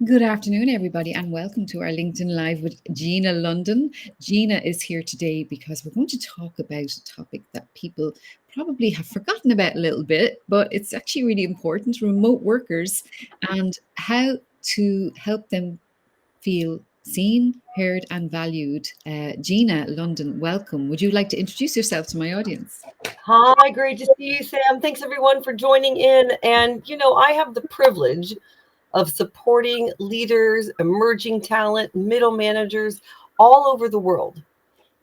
Good afternoon, everybody, and welcome to our LinkedIn Live with Gina London. Gina is here today because we're going to talk about a topic that people probably have forgotten about a little bit, but it's actually really important, remote workers and how to help them feel seen, heard, and valued. Gina London, welcome. Would you like to introduce yourself to my audience? Hi, great to see you, Sam. Thanks everyone for joining in. And, I have the privilege of supporting leaders, emerging talent, middle managers all over the world.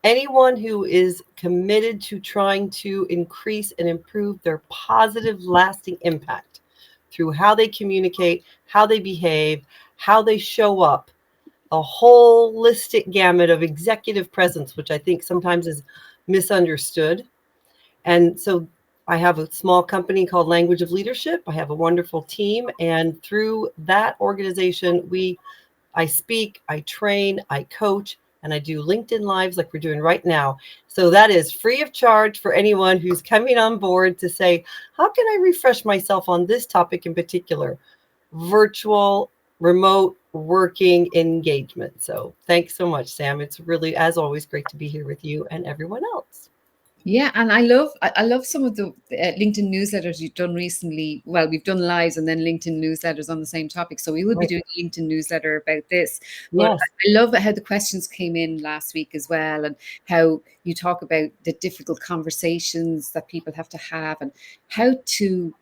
Anyone who is committed to trying to increase and improve their positive, lasting impact through how they communicate, how they behave, how they show up, a holistic gamut of executive presence, which I think sometimes is misunderstood. And so I have a small company called Language of Leadership. I have a wonderful team. And through that organization, I speak, I train, I coach, and I do LinkedIn Lives like we're doing right now. So that is free of charge for anyone who's coming on board to say, how can I refresh myself on this topic in particular? Virtual, remote working engagement. So thanks so much, Sam. It's really, as always, great to be here with you and everyone else. Yeah, and I love some of the LinkedIn newsletters you've done recently. Well, we've done lives and then LinkedIn newsletters on the same topic. So we will be Right. doing a LinkedIn newsletter about this. But Yes. I love how the questions came in last week as well, and how you talk about the difficult conversations that people have to have, and how to.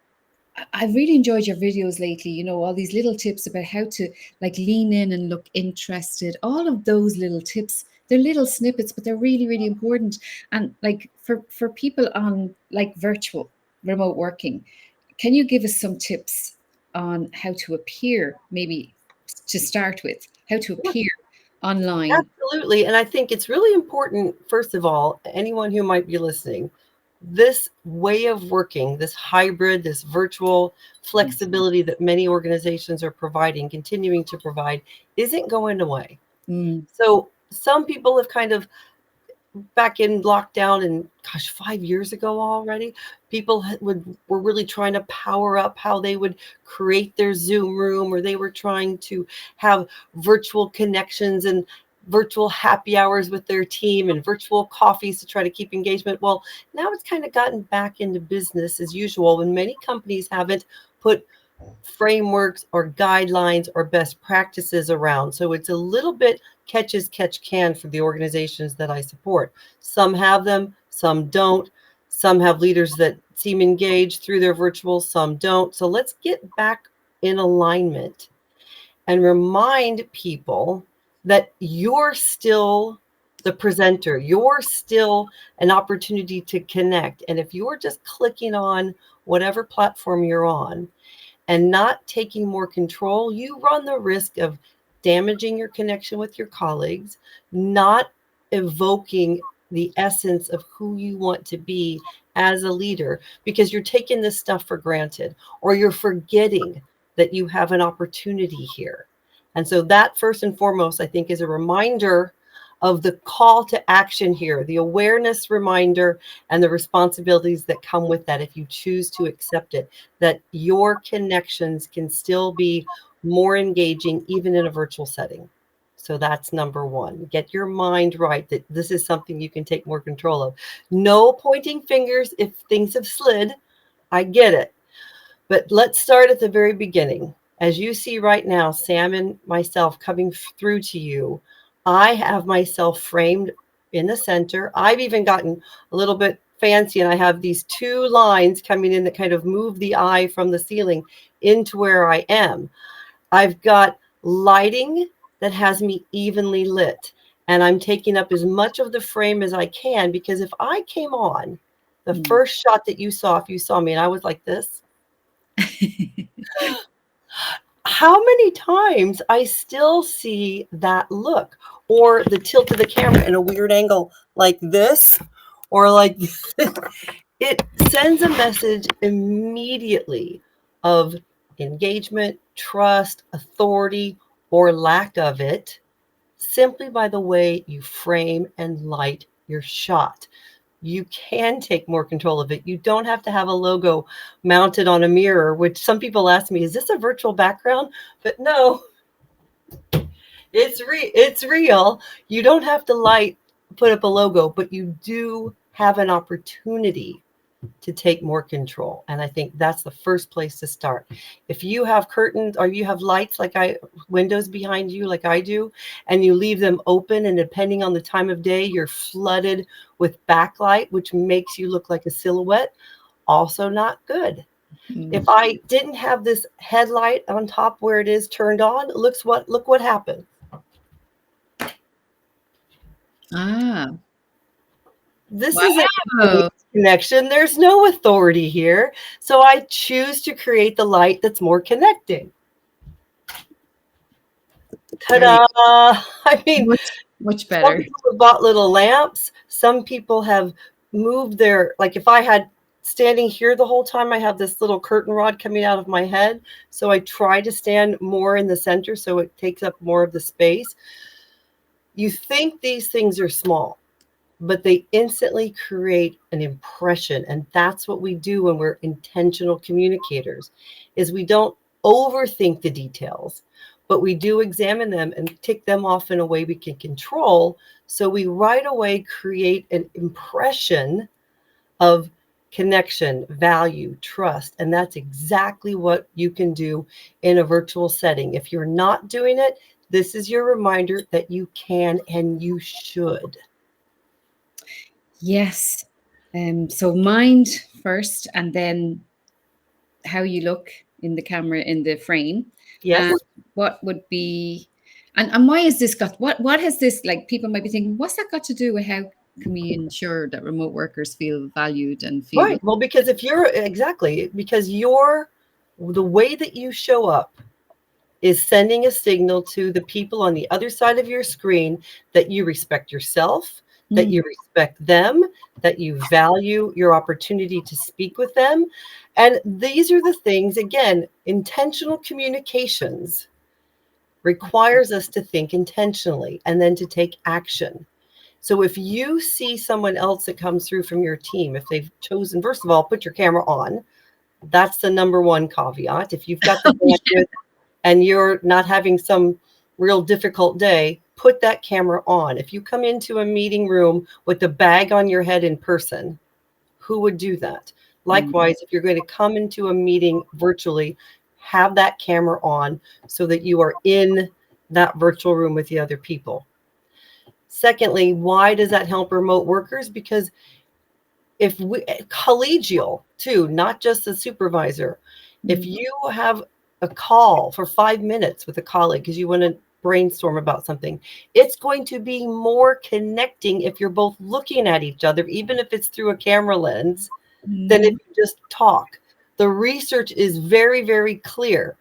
I've really enjoyed your videos lately, all these little tips about how to like lean in and look interested. All of those little tips, they're little snippets, but they're really, really important. And like for people on like virtual remote working, can you give us some tips on how to appear, maybe to start with, how to appear online? Absolutely. And I think it's really important, first of all, anyone who might be listening, this way of working, this hybrid, this virtual flexibility that many organizations are providing, continuing to provide, isn't going away. Mm, So some people have kind of back in lockdown and gosh, 5 years ago already, people were really trying to power up how they would create their Zoom room, or they were trying to have virtual connections and virtual happy hours with their team and virtual coffees to try to keep engagement. Well, now it's kind of gotten back into business as usual when many companies haven't put frameworks or guidelines or best practices around. So it's a little bit catch as catch can for the organizations that I support. Some have them, some don't. Some have leaders that seem engaged through their virtual, some don't. So let's get back in alignment and remind people that you're still the presenter. You're still an opportunity to connect. And if you're just clicking on whatever platform you're on, and not taking more control, you run the risk of damaging your connection with your colleagues, not evoking the essence of who you want to be as a leader, because you're taking this stuff for granted, or you're forgetting that you have an opportunity here. And so that, first and foremost, I think is a reminder of the call to action here, the awareness reminder, and the responsibilities that come with that if you choose to accept it, that your connections can still be more engaging even in a virtual setting. So that's number one. Get your mind right that this is something you can take more control of. No pointing fingers if things have slid. I get it. But let's start at the very beginning. As you see right now, Sam and myself coming through to you, I have myself framed in the center. I've even gotten a little bit fancy, and I have these two lines coming in that kind of move the eye from the ceiling into where I am. I've got lighting that has me evenly lit, and I'm taking up as much of the frame as I can, because if I came on the mm. first shot that you saw, if you saw me and I was like this, how many times I still see that look, or the tilt of the camera in a weird angle like this, or like it sends a message immediately of engagement, trust, authority, or lack of it, simply by the way you frame and light your shot. You can take more control of it. You don't have to have a logo mounted on a mirror, which some people ask me, is this a virtual background? But no, It's real. You don't have to put up a logo, but you do have an opportunity to take more control. And I think that's the first place to start. If you have curtains or you have lights windows behind you like I do, and you leave them open, and depending on the time of day, you're flooded with backlight, which makes you look like a silhouette, also not good. If I didn't have this headlight on top where it is turned on, look what happened. This isn't a connection. There's no authority here. So I choose to create the light that's more connecting. Ta-da! I mean, much better. Some people have bought little lamps. Some people have moved their, like if I had standing here the whole time, I have this little curtain rod coming out of my head. So I try to stand more in the center so it takes up more of the space. You think these things are small, but they instantly create an impression. And that's what we do when we're intentional communicators, is we don't overthink the details, but we do examine them and tick them off in a way we can control. So we right away create an impression of connection, value, trust. And that's exactly what you can do in a virtual setting. If you're not doing it, this is your reminder that you can and you should. Yes. So mind first, and then how you look in the camera, in the frame. Yes. And what would be, and why is this what has this, like, people might be thinking, what's that got to do with how can we ensure that remote workers feel valued and feel right? Well, because the way that you show up is sending a signal to the people on the other side of your screen that you respect yourself, that you respect them, that you value your opportunity to speak with them. And these are the things, again, intentional communications requires us to think intentionally and then to take action. So if you see someone else that comes through from your team, if they've chosen, first of all, put your camera on. That's the number one caveat. If you've got the bandwidth and you're not having some real difficult day, put that camera on. If you come into a meeting room with the bag on your head in person, who would do that? Likewise, if you're going to come into a meeting virtually, have that camera on so that you are in that virtual room with the other people. Secondly, why does that help remote workers? Because if we collegial too, not just the supervisor, if you have a call for 5 minutes with a colleague because you want to brainstorm about something, it's going to be more connecting if you're both looking at each other, even if it's through a camera lens, than if you just talk. The research is very, very clear.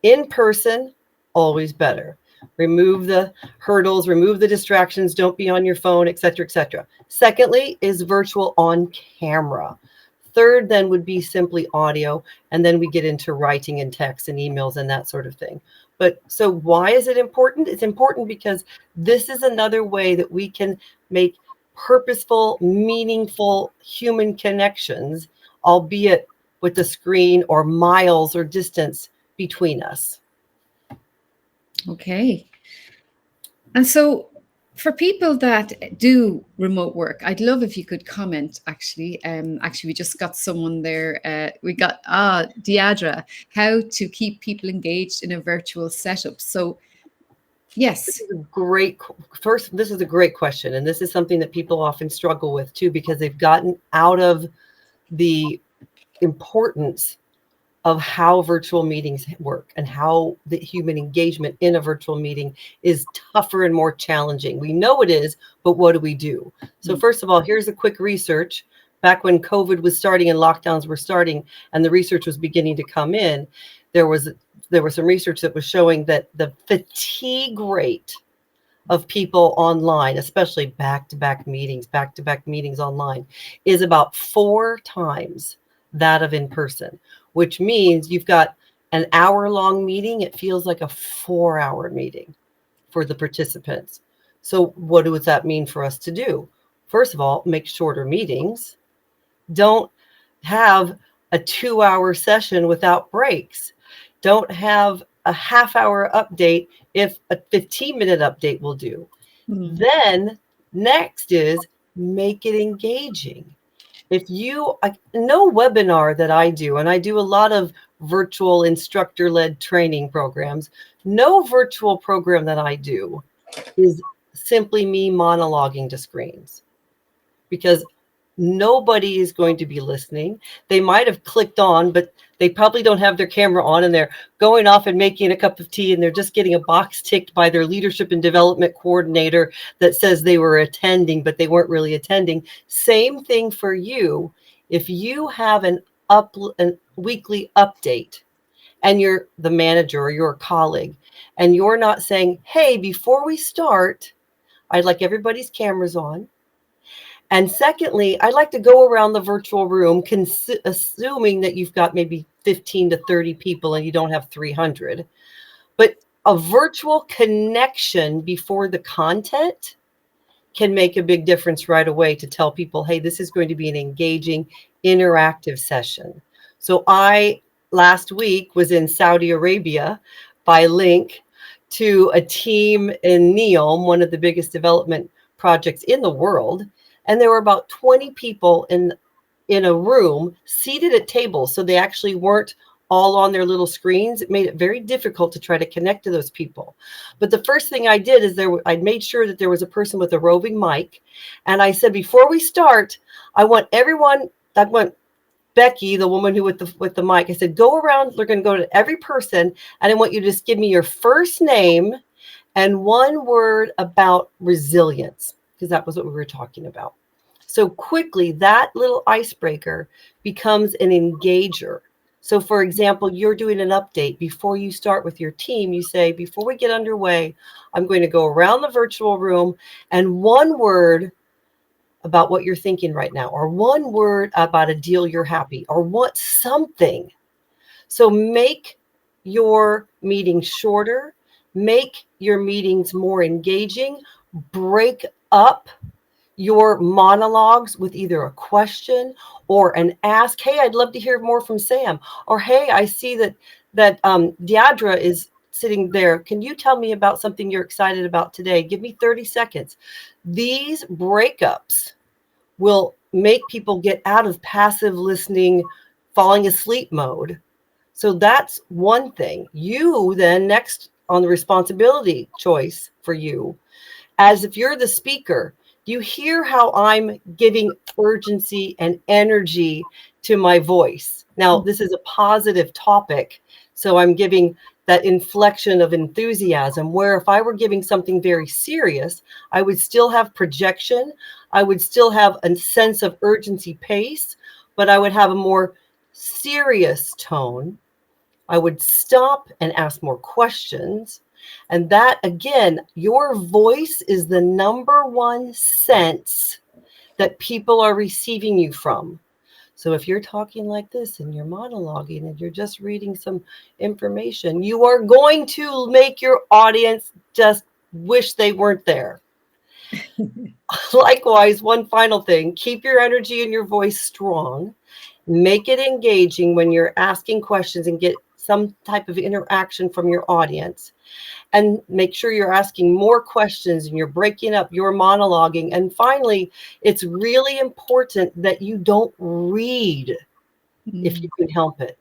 In person, always better. Remove the hurdles, remove the distractions, don't be on your phone, et cetera, et cetera. Secondly is virtual on camera. Third then would be simply audio. And then we get into writing and text and emails and that sort of thing. But so why is it important? It's important because this is another way that we can make purposeful, meaningful human connections, albeit with the screen or miles or distance between us. Okay. And so for people that do remote work, I'd love if you could comment, actually. Actually, we just got someone there. We got Deidre, how to keep people engaged in a virtual setup. So yes. This is a great question. And this is something that people often struggle with too, because they've gotten out of the importance of how virtual meetings work and how the human engagement in a virtual meeting is tougher and more challenging. We know it is, but what do we do? So first of all, here's a quick research. Back when COVID was starting and lockdowns were starting and the research was beginning to come in, there was some research that was showing that the fatigue rate of people online, especially back-to-back meetings online, is about 4 times that of in person, which means you've got an hour-long meeting. It feels like a 4-hour meeting for the participants. So what does that mean for us to do? First of all, make shorter meetings. Don't have a 2-hour session without breaks. Don't have a half-hour update if a 15-minute update will do. Then next is make it engaging. If you, no webinar that I do, and I do a lot of virtual instructor-led training programs, no virtual program that I do is simply me monologuing to screens, because nobody is going to be listening. They might have clicked on, but they probably don't have their camera on, and they're going off and making a cup of tea, and they're just getting a box ticked by their leadership and development coordinator that says they were attending, but they weren't really attending. Same thing for you. If you have an weekly update and you're the manager or you're a colleague, and you're not saying, hey, before we start, I'd like everybody's cameras on. And secondly, I like to go around the virtual room, assuming that you've got maybe 15 to 30 people and you don't have 300. But a virtual connection before the content can make a big difference right away to tell people, hey, this is going to be an engaging, interactive session. So I, last week, was in Saudi Arabia by link to a team in NEOM, one of the biggest development projects in the world. And there were about 20 people in a room seated at tables. So they actually weren't all on their little screens. It made it very difficult to try to connect to those people. But the first thing I did is I made sure that there was a person with a roving mic. And I said, before we start, I want Becky, the woman who with the mic, I said, go around. We're going to go to every person. And I want you to just give me your first name and one word about resilience, because that was what we were talking about. So quickly, that little icebreaker becomes an engager. So for example, you're doing an update. Before you start with your team, you say, before we get underway, I'm going to go around the virtual room and one word about what you're thinking right now, or one word about a deal you're happy, or what something. So make your meetings shorter, make your meetings more engaging, break up your monologues with either a question or an ask. Hey, I'd love to hear more from Sam. Or, hey, I see that Deidre is sitting there. Can you tell me about something you're excited about today? Give me 30 seconds. These breakups will make people get out of passive listening, falling asleep mode. So that's one thing. You then, next on the responsibility choice for you, as if you're the speaker, you hear how I'm giving urgency and energy to my voice. Now, this is a positive topic, so I'm giving that inflection of enthusiasm, where if I were giving something very serious, I would still have projection. I would still have a sense of urgency pace, but I would have a more serious tone. I would stop and ask more questions. And that, again, your voice is the number one sense that people are receiving you from. So if you're talking like this and you're monologuing and you're just reading some information, you are going to make your audience just wish they weren't there. Likewise, one final thing, keep your energy and your voice strong. Make it engaging when you're asking questions and get some type of interaction from your audience. And make sure you're asking more questions and you're breaking up your monologuing. And finally, it's really important that you don't read if you can help it.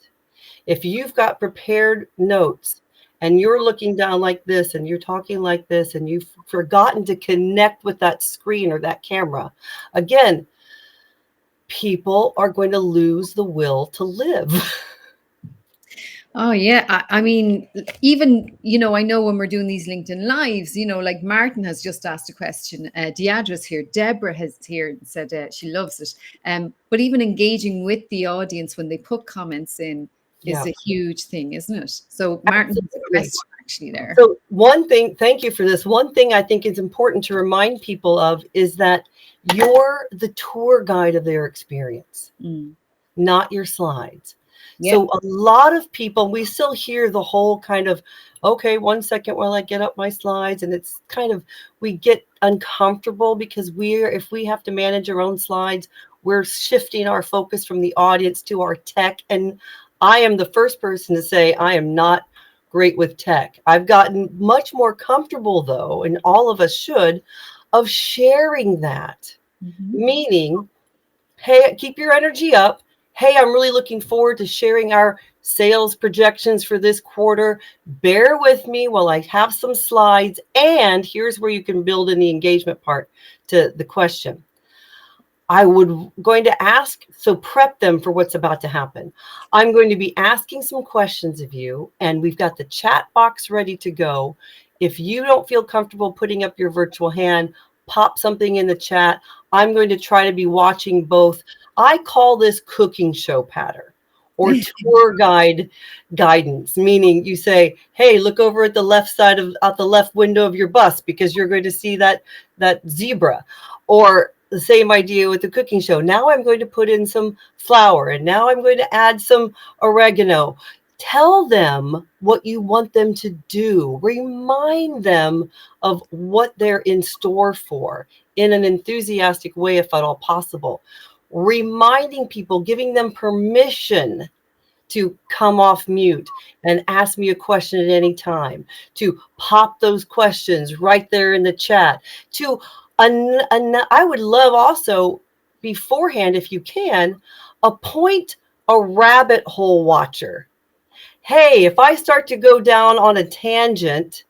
If you've got prepared notes and you're looking down like this and you're talking like this and you've forgotten to connect with that screen or that camera, again, people are going to lose the will to live. Oh yeah, I mean, even I know when we're doing these LinkedIn lives, like Martin has just asked a question. Deidre's here, Deborah has here and said she loves it. But even engaging with the audience when they put comments in is a huge thing, isn't it? So Martin has a question actually there. So one thing, thank you for this. One thing I think is important to remind people of is that you're the tour guide of their experience, not your slides. Yep. So a lot of people, we still hear the whole kind of, okay, 1 second while I get up my slides. And it's kind of, we get uncomfortable because if we have to manage our own slides, we're shifting our focus from the audience to our tech. And I am the first person to say, I am not great with tech. I've gotten much more comfortable, though, and all of us should, of sharing that. Mhm. Meaning, hey, keep your energy up. Hey, I'm really looking forward to sharing our sales projections for this quarter. Bear with me while I have some slides. And here's where you can build in the engagement part to the question. I would going to ask, so prep them for what's about to happen. I'm going to be asking some questions of you, and we've got the chat box ready to go. If you don't feel comfortable putting up your virtual hand, pop something in the chat. I'm going to try to be watching both. I call this cooking show pattern or tour guide guidance, meaning you say, hey, look over at the left side of out the left window of your bus because you're going to see that zebra. Or the same idea with the cooking show. Now I'm going to put in some flour, and now I'm going to add some oregano. Tell them what you want them to do. Remind them of what they're in store for in an enthusiastic way, if at all possible. Reminding people, giving them permission to come off mute and ask me a question at any time, to pop those questions right there in the chat, to I would love also beforehand, if you can, appoint a rabbit hole watcher. Hey, if I start to go down on a tangent,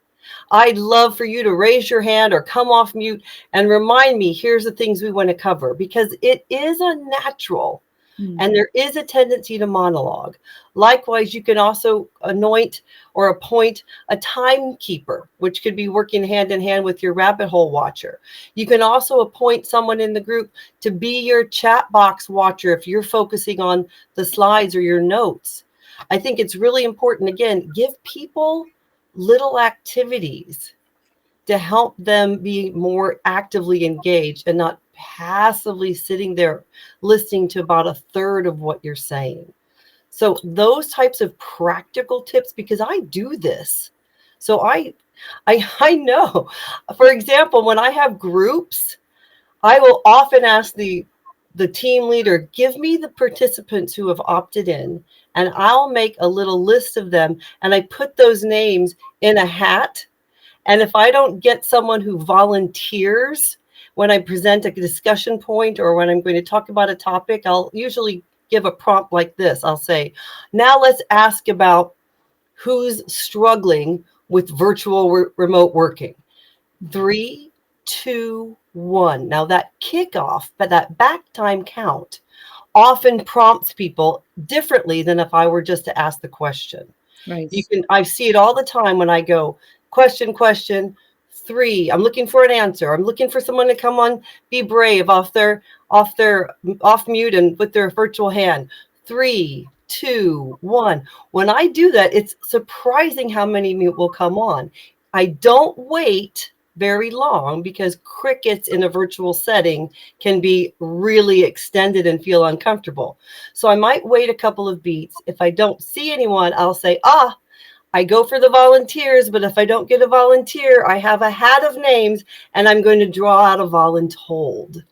I'd love for you to raise your hand or come off mute and remind me, here's the things we want to cover, because it is a natural. And there is a tendency to monologue. Likewise, you can also anoint or appoint a timekeeper, which could be working hand in hand with your rabbit hole watcher. You can also appoint someone in the group to be your chat box watcher if you're focusing on the slides or your notes. I think it's really important, again, give people little activities to help them be more actively engaged and not passively sitting there listening to about a third of what you're saying. So those types of practical tips, because I do this. So I know, for example, when I have groups, I will often ask the team leader, give me the participants who have opted in, and I'll make a little list of them, and I put those names in a hat. And if I don't get someone who volunteers when I present a discussion point or when I'm going to talk about a topic, I'll usually give a prompt like this. I'll say, now let's ask about who's struggling with virtual remote working. 3, 2, 1. Now that kickoff, but that back time count often prompts people differently than if I were just to ask the question. Right. I see it all the time when I go, question, 3. I'm looking for an answer. I'm looking for someone to come on, be brave off mute and with their virtual hand. 3, 2, 1. When I do that, it's surprising how many mute will come on. I don't wait very long because crickets in a virtual setting can be really extended and feel uncomfortable. So I might wait a couple of beats. If I don't see anyone, I'll say, I go for the volunteers, but if I don't get a volunteer, I have a hat of names and I'm going to draw out a voluntold.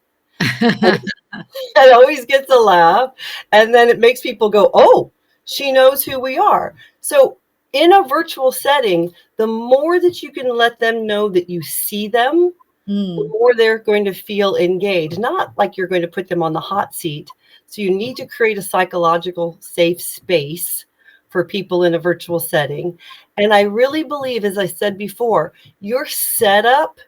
It always gets a laugh. And then it makes people go, oh, she knows who we are. So in a virtual setting, the more that you can let them know that you see them, the more they're going to feel engaged, not like you're going to put them on the hot seat. So you need to create a psychological safe space for people in a virtual setting. And I really believe, as I said before, your setup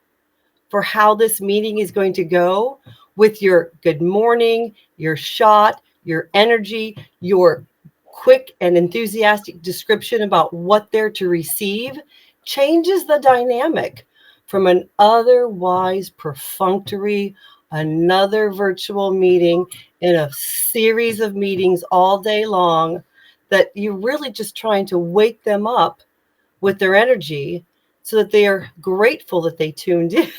for how this meeting is going to go with your good morning, your shot, your energy, your quick and enthusiastic description about what they're to receive changes the dynamic from an otherwise perfunctory, another virtual meeting in a series of meetings all day long that you're really just trying to wake them up with their energy so that they are grateful that they tuned in.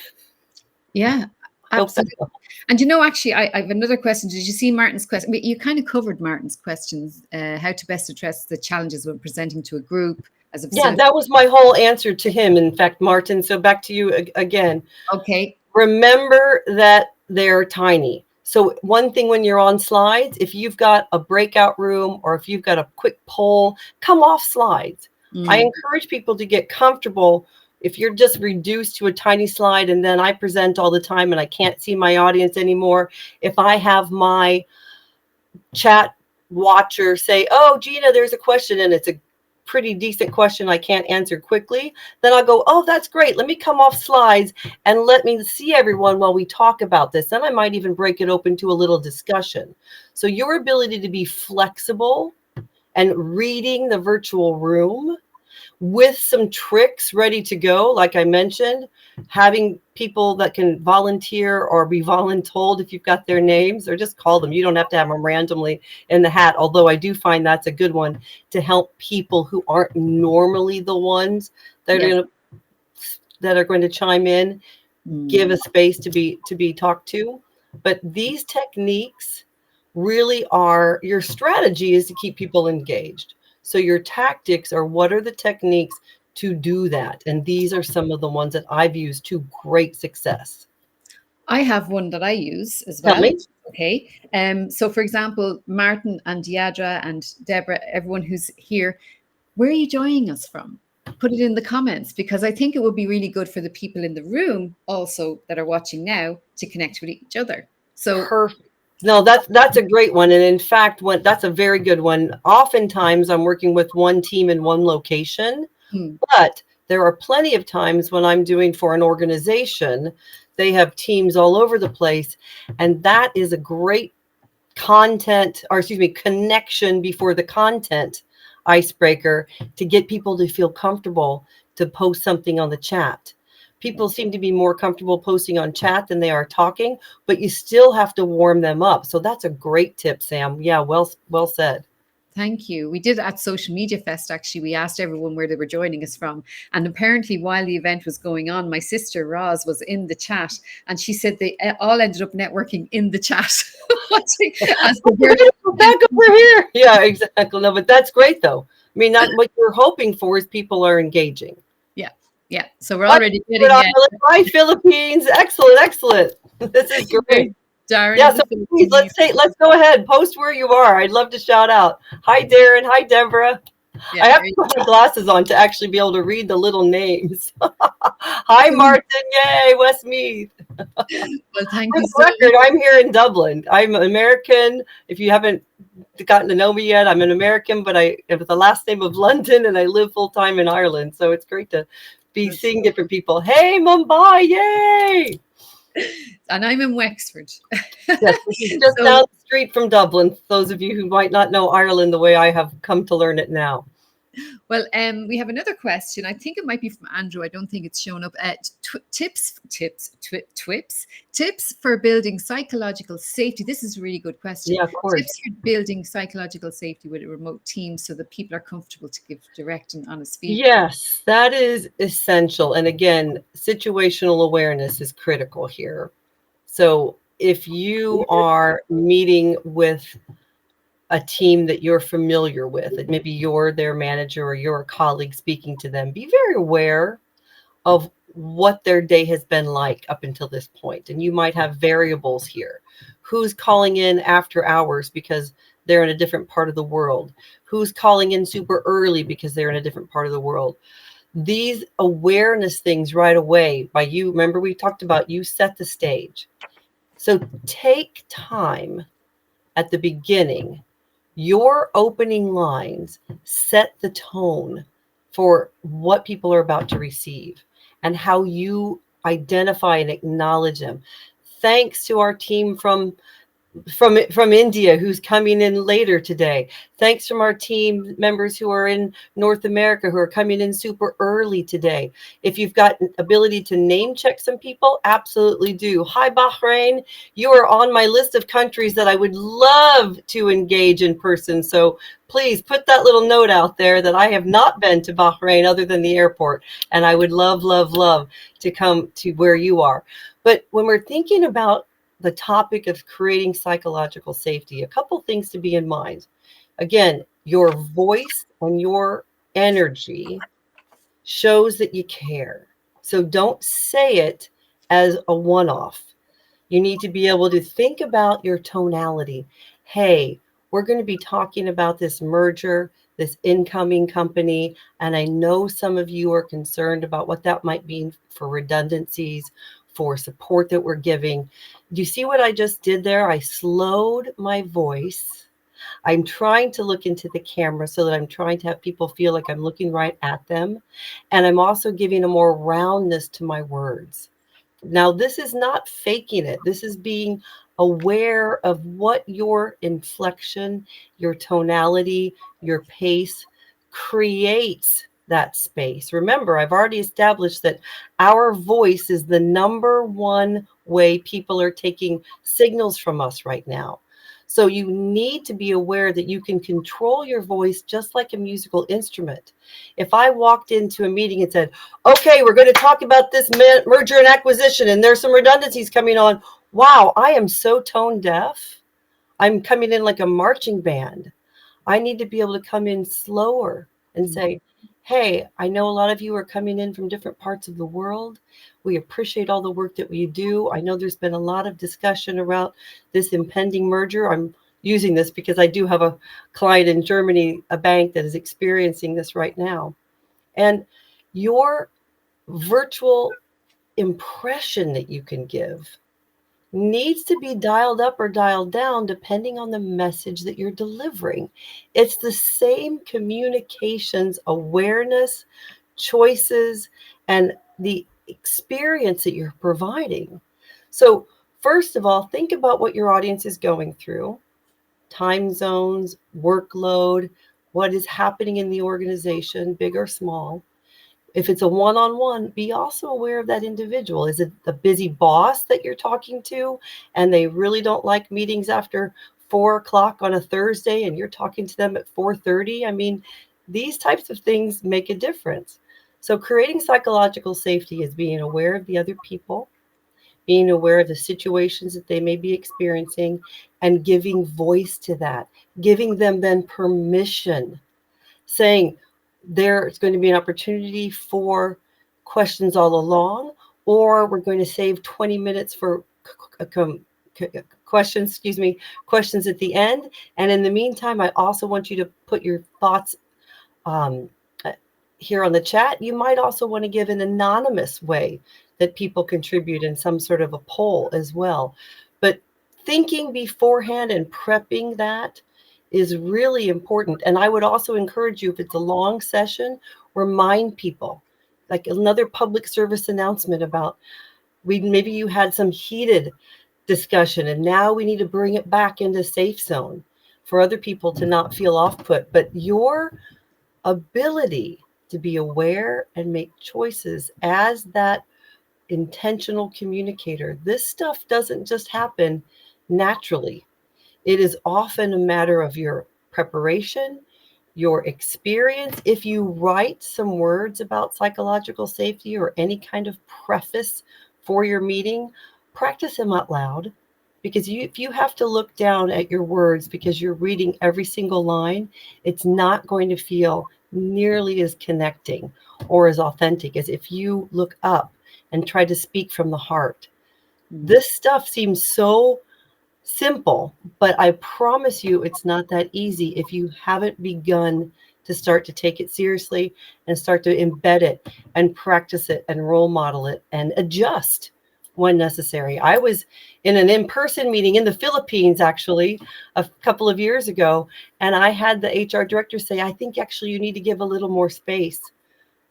Yeah, absolutely. And actually, I have another question. Did you see Martin's question? You kind of covered Martin's questions, how to best address the challenges when presenting to a group as a Yeah, that was my whole answer to him, in fact, Martin. So back to you again. Okay. Remember that they're tiny. So one thing when you're on slides, if you've got a breakout room or if you've got a quick poll, come off slides. I encourage people to get comfortable. If you're just reduced to a tiny slide and then I present all the time and I can't see my audience anymore, if I have my chat watcher say, oh, Gina, there's a question and it's a pretty decent question I can't answer quickly, then I'll go, oh, that's great. Let me come off slides and let me see everyone while we talk about this. Then I might even break it open to a little discussion. So your ability to be flexible and reading the virtual room with some tricks ready to go, like I mentioned, having people that can volunteer or be voluntold if you've got their names, or just call them. You don't have to have them randomly in the hat, although I do find that's a good one to help people who aren't normally the ones that are going to chime in, give a space to be talked to. But these techniques really are, your strategy is to keep people engaged. So your tactics are, what are the techniques to do that? And these are some of the ones that I've used to great success. I have one that I use as Tell well. me. Okay. So for example, Martin and Deidre and Deborah, everyone who's here, where are you joining us from? Put it in the comments, because I think it would be really good for the people in the room also that are watching now to connect with each other. So perfect. No, that's a great one. And in fact, that's a very good one. Oftentimes I'm working with one team in one location, but there are plenty of times when I'm doing for an organization, they have teams all over the place. And that is a great connection before the content icebreaker to get people to feel comfortable to post something on the chat. People seem to be more comfortable posting on chat than they are talking, but you still have to warm them up. So that's a great tip, Sam. Yeah, well said. Thank you. We did at Social Media Fest, actually. We asked everyone where they were joining us from. And apparently, while the event was going on, my sister Roz was in the chat, and she said they all ended up networking in the chat. Back over here. Yeah, exactly. No, but that's great, though. I mean, what you're hoping for is people are engaging. Yeah. So we're already getting Hi, Philippines. Excellent. This is great. Darren. Yeah, so please, let's go ahead. Post where you are. I'd love to shout out. Hi, Darren. Hi, Deborah. Yeah, I have to put my glasses on to actually be able to read the little names. Hi, Martin. Yay, Westmeath. Well, thank you so much. I'm here in Dublin. I'm American. If you haven't gotten to know me yet, I'm an American, but I have the last name of London, and I live full time in Ireland. So it's great to be seeing different people. Hey, Mumbai. Yay. And I'm in Wexford. Yes, this is just down the street from Dublin. Those of you who might not know Ireland the way I have come to learn it now. Well, we have another question. I think it might be from Andrew. I don't think it's shown up. Tips for building psychological safety. This is a really good question. Yeah, of course. Tips for building psychological safety with a remote team so that people are comfortable to give direct and honest feedback. Yes, that is essential. And again, situational awareness is critical here. So if you are meeting with a team that you're familiar with, and maybe you're their manager or you're a colleague speaking to them, be very aware of what their day has been like up until this point. And you might have variables here. Who's calling in after hours because they're in a different part of the world? Who's calling in super early because they're in a different part of the world? These awareness things right away by you, remember we talked about you set the stage. So take time at the beginning. Your opening lines set the tone for what people are about to receive and how you identify and acknowledge them. Thanks to our team from India who's coming in later today. Thanks from our team members who are in North America who are coming in super early today. If you've got an ability to name check some people, absolutely do. Hi, Bahrain. You are on my list of countries that I would love to engage in person. So please put that little note out there that I have not been to Bahrain other than the airport. And I would love to come to where you are. But when we're thinking about the topic of creating psychological safety, a couple things to be in mind. Again, your voice and your energy shows that you care. So don't say it as a one-off. You need to be able to think about your tonality. Hey, we're going to be talking about this merger. this incoming company. And I know some of you are concerned about what that might mean for redundancies, for support that we're giving. Do you see what I just did there? I slowed my voice. I'm trying to look into the camera so that I'm trying to have people feel like I'm looking right at them. And I'm also giving a more roundness to my words. Now, this is not faking it. This is being aware of what your inflection, your tonality, your pace creates that space. Remember, I've already established that our voice is the number one way people are taking signals from us right now. So you need to be aware that you can control your voice just like a musical instrument. If I walked into a meeting and said, okay, we're going to talk about this merger and acquisition, and there's some redundancies coming on. Wow, I am so tone deaf. I'm coming in like a marching band. I need to be able to come in slower and say, hey, I know a lot of you are coming in from different parts of the world. We appreciate all the work that we do. I know there's been a lot of discussion around this impending merger. I'm using this because I do have a client in Germany, a bank that is experiencing this right now. And your virtual impression that you can give needs to be dialed up or dialed down depending on the message that you're delivering. It's the same communications awareness, choices, and the experience that you're providing. So, first of all, think about what your audience is going through: time zones, workload, what is happening in the organization, big or small. If it's a one-on-one, be also aware of that individual. Is it the busy boss that you're talking to and they really don't like meetings after 4 o'clock on a Thursday and you're talking to them at 4:30? I mean, these types of things make a difference. So creating psychological safety is being aware of the other people, being aware of the situations that they may be experiencing, and giving voice to that, giving them then permission, saying there's going to be an opportunity for questions all along, or we're going to save 20 minutes for questions at the end. And in the meantime, I also want you to put your thoughts um, uh, here on the chat. You might also want to give an anonymous way that people contribute in some sort of a poll as well. But thinking beforehand and prepping that is really important. And I would also encourage you, if it's a long session, remind people, like another public service announcement about maybe you had some heated discussion and now we need to bring it back into safe zone for other people to not feel off put. But your ability to be aware and make choices as that intentional communicator, this stuff doesn't just happen naturally. It is often a matter of your preparation, your experience. If you write some words about psychological safety or any kind of preface for your meeting, practice them out loud. Because if you have to look down at your words because you're reading every single line, it's not going to feel nearly as connecting or as authentic as if you look up and try to speak from the heart. This stuff seems so simple, but I promise you it's not that easy if you haven't begun to start to take it seriously and start to embed it and practice it and role model it and adjust when necessary. I was in an in-person meeting in the Philippines actually a couple of years ago, and I had the HR director say, I think actually you need to give a little more space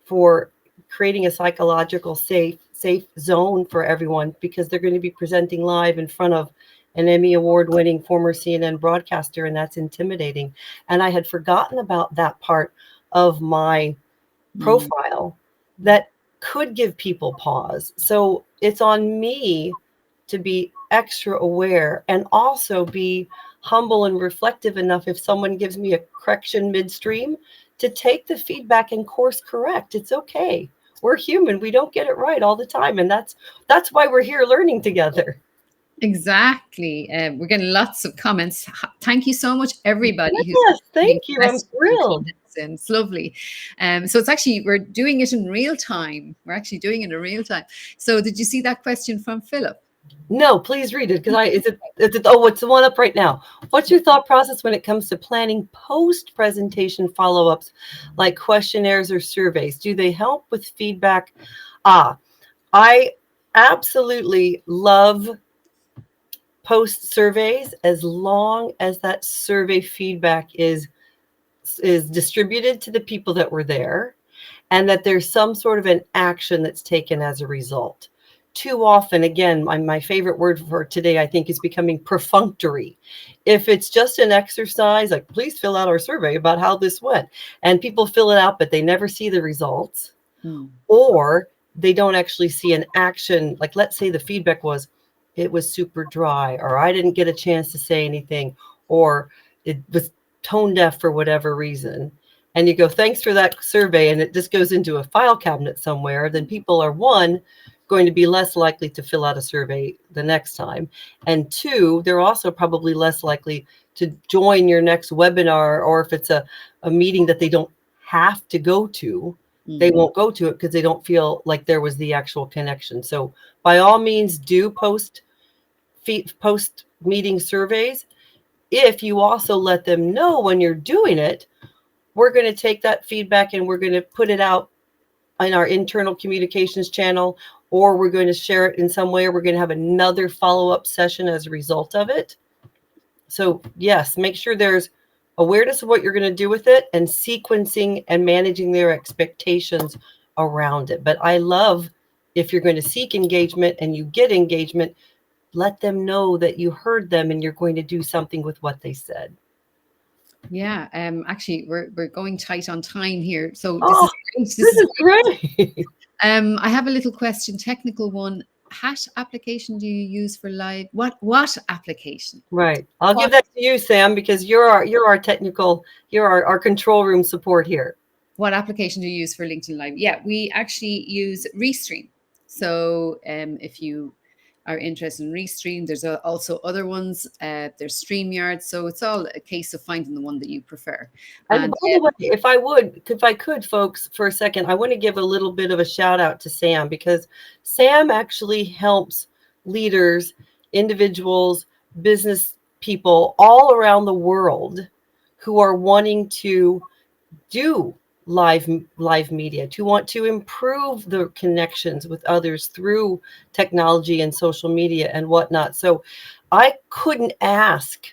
for creating a psychological safe zone for everyone, because they're going to be presenting live in front of an Emmy award-winning former CNN broadcaster, and that's intimidating. And I had forgotten about that part of my profile that could give people pause. So it's on me to be extra aware and also be humble and reflective enough if someone gives me a correction midstream to take the feedback and course correct. It's okay. We're human. We don't get it right all the time. And that's why we're here learning together. Exactly. We're getting lots of comments. Thank you so much, everybody who's Yes, putting thank you. I'm questions and thrilled. comments in. It's lovely. So it's actually, we're doing it in real time. We're actually doing it in real time. So did you see that question from Philip? No, please read it because oh, it's the one up right now. What's your thought process when it comes to planning post-presentation follow-ups like questionnaires or surveys? Do they help with feedback? Ah, I absolutely love post surveys as long as that survey feedback is distributed to the people that were there and that there's some sort of an action that's taken as a result. Too often, again, my favorite word for today, I think, is becoming perfunctory. If it's just an exercise, like, please fill out our survey about how this went, and people fill it out, but they never see the results, or they don't actually see an action. Like, let's say the feedback was, it was super dry, or I didn't get a chance to say anything, or it was tone deaf for whatever reason. And you go, thanks for that survey, and it just goes into a file cabinet somewhere, then people are, one, going to be less likely to fill out a survey the next time. And two, they're also probably less likely to join your next webinar, or if it's a meeting that they don't have to go to, they won't go to it because they don't feel like there was the actual connection. So by all means, do post meeting surveys. If you also let them know when you're doing it, we're going to take that feedback and we're going to put it out in our internal communications channel, or we're going to share it in some way, or we're going to have another follow-up session as a result of it. So yes, make sure there's awareness of what you're going to do with it and sequencing and managing their expectations around it. But I love, if you're going to seek engagement and you get engagement, let them know that you heard them and you're going to do something with what they said. Yeah, actually, we're going tight on time here, so this Oh, is great. This this is is great. I have a little question, technical one. What application do you use for live? What application? Right. I'll give What that to you, Sam, because you're our technical, you're our control room support here. what application do you use for LinkedIn Live? Yeah, we actually use Restream. So if you are interested in Restream, there's also other ones. There's StreamYard. So it's all a case of finding the one that you prefer. And And by the way, if I could, folks, for a second, I want to give a little bit of a shout out to Sam, because Sam actually helps leaders, individuals, business people all around the world who are wanting to do live media, to want to improve the connections with others through technology and social media and whatnot. So I couldn't ask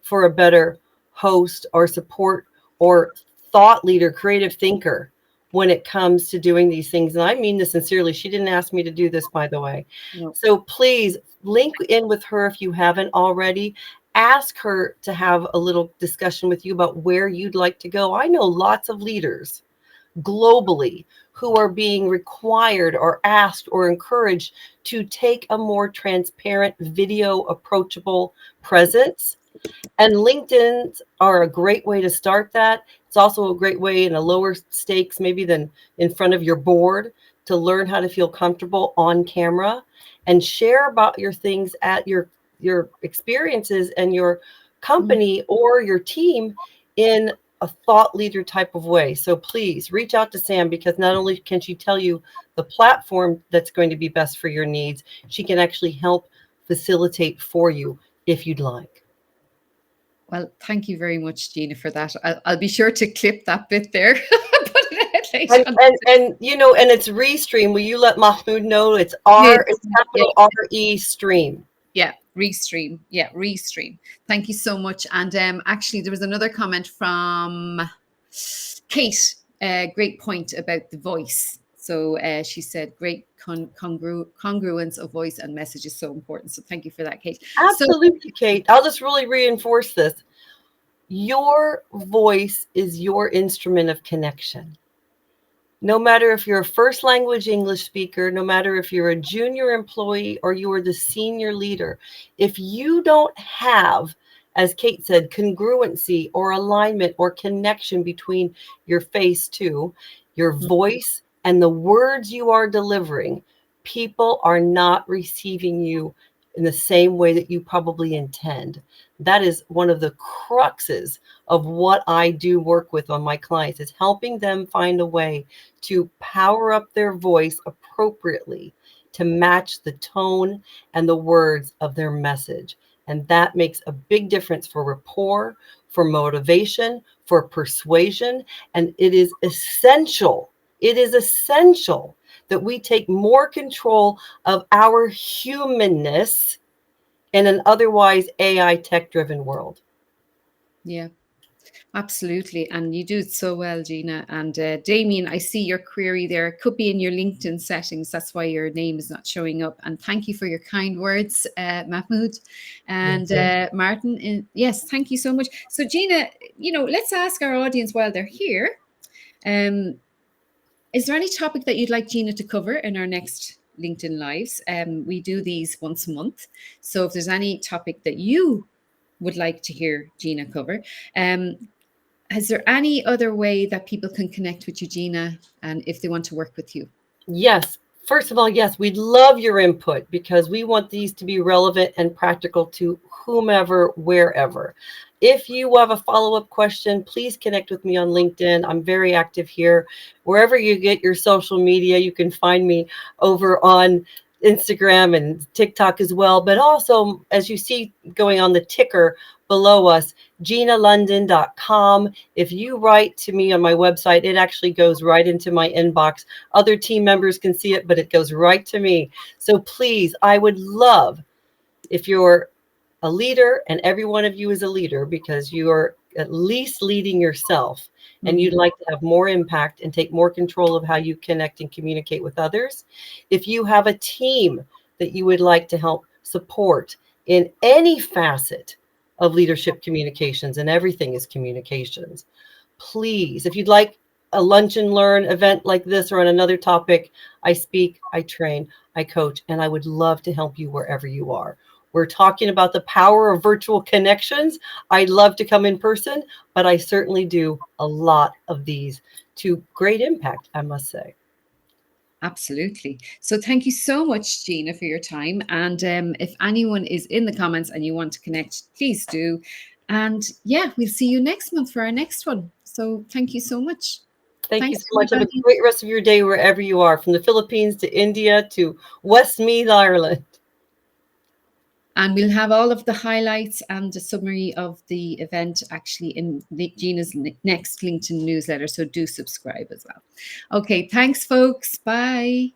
for a better host or support or thought leader, creative thinker when it comes to doing these things. And I mean this sincerely. She didn't ask me to do this, by the way. no. So please link in with her if you haven't already. Ask her to have a little discussion with you about where you'd like to go. I know lots of leaders globally who are being required or asked or encouraged to take a more transparent, video approachable presence. And LinkedIn's are a great way to start that. It's also a great way, in a lower stakes maybe than in front of your board, to learn how to feel comfortable on camera and share about your things at your experiences and your company or your team in a thought leader type of way. So please reach out to Sam, because not only can she tell you the platform that's going to be best for your needs, she can actually help facilitate for you if you'd like. Well, thank you very much, Gina, for that. I'll be sure to clip that bit there. Put it out later And on. and it's Restream. Will you let Mahmoud know it's Yeah, it's yeah, capital RE stream. yeah, Restream. Yeah, Restream. Thank you so much. And actually, there was another comment from Kate. Great point about the voice. So she said, great congruence of voice and message is so important. So thank you for that, Kate. So Absolutely, Kate. I'll just really reinforce this. Your voice is your instrument of connection. No matter if you're a first language English speaker, no matter if you're a junior employee or you are the senior leader, if you don't have, as Kate said, congruency or alignment or connection between your face to your voice and the words you are delivering, people are not receiving you in the same way that you probably intend. That is one of the cruxes of what I do work with on my clients, is helping them find a way to power up their voice appropriately to match the tone and the words of their message. And that makes a big difference for rapport, for motivation, for persuasion. And it is essential. It is essential that we take more control of our humanness in an otherwise AI tech-driven world. Yeah. Absolutely. And you do it so well, Gina. And Damien, I see your query there. It could be in your LinkedIn settings. That's why your name is not showing up. And thank you for your kind words, Mahmoud. And Martin, yes, thank you so much. So, Gina, let's ask our audience while they're here. Is there any topic that you'd like Gina to cover in our next LinkedIn Lives? We do these once a month. So if there's any topic that you would like to hear Gina cover, is there any other way that people can connect with you, Gina, and if they want to work with you? Yes. First of all, yes, we'd love your input because we want these to be relevant and practical to whomever, wherever. If you have a follow-up question, please connect with me on LinkedIn. I'm very active here. Wherever you get your social media, you can find me over on Instagram and TikTok as well. But also, as you see going on the ticker below us, GinaLondon.com. If you write to me on my website, it actually goes right into my inbox. Other team members can see it, but it goes right to me. So please, I would love if you're a leader, and every one of you is a leader because you are at least leading yourself, and you'd like to have more impact and take more control of how you connect and communicate with others. If you have a team that you would like to help support in any facet of leadership communications, and everything is communications, please, if you'd like a lunch and learn event like this or on another topic, I speak, I train, I coach, and I would love to help you wherever you are. We're talking about the power of virtual connections. I'd love to come in person, but I certainly do a lot of these to great impact, I must say. Absolutely. So thank you so much, Gina, for your time. And if anyone is in the comments and you want to connect, please do. And yeah, we'll see you next month for our next one. So thank you so much. Thank you Thanks, so much. Have a everybody. great rest of your day wherever you are, from the Philippines to India to Westmeath, Ireland. And we'll have all of the highlights and a summary of the event actually in Gina's next LinkedIn newsletter. So do subscribe as well. Okay, thanks, folks. Bye.